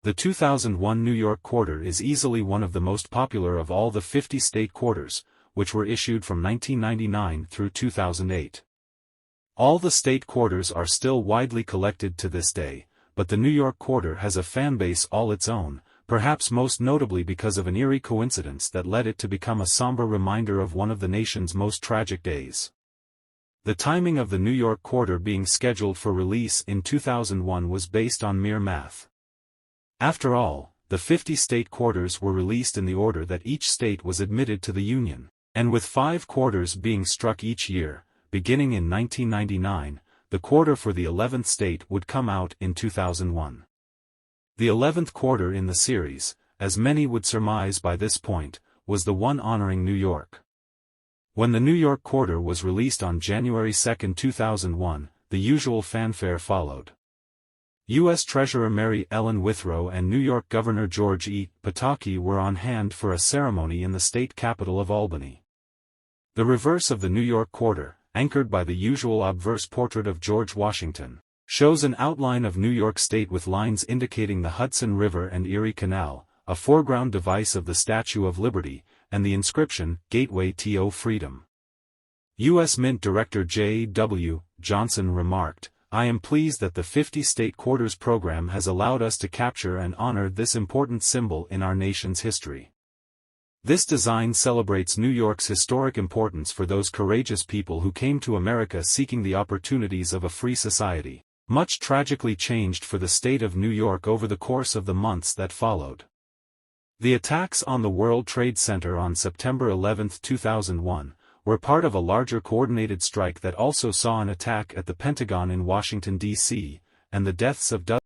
The 2001 New York Quarter is easily one of the most popular of all the 50 state quarters, which were issued from 1999 through 2008. All the state quarters are still widely collected to this day, but the New York Quarter has a fanbase all its own, perhaps most notably because of an eerie coincidence that led it to become a somber reminder of one of the nation's most tragic days. The timing of the New York Quarter being scheduled for release in 2001 was based on mere math. After all, the 50 state quarters were released in the order that each state was admitted to the Union, and with 5 quarters being struck each year, beginning in 1999, the quarter for the 11th state would come out in 2001. The 11th quarter in the series, as many would surmise by this point, was the one honoring New York. When the New York Quarter was released on January 2, 2001, the usual fanfare followed. U.S. Treasurer Mary Ellen Withrow and New York Governor George E. Pataki were on hand for a ceremony in the state capital of Albany. The reverse of the New York Quarter, anchored by the usual obverse portrait of George Washington, shows an outline of New York State with lines indicating the Hudson River and Erie Canal, a foreground device of the Statue of Liberty, and the inscription, Gateway to Freedom. U.S. Mint Director J. W. Johnson remarked, "I am pleased that the 50 State Quarters program has allowed us to capture and honor this important symbol in our nation's history. This design celebrates New York's historic importance for those courageous people who came to America seeking the opportunities of a free society, much tragically changed for the state of New York over the course of the months that followed." The attacks on the World Trade Center on September 11, 2001, were part of a larger coordinated strike that also saw an attack at the Pentagon in Washington, D.C., and the deaths of dozens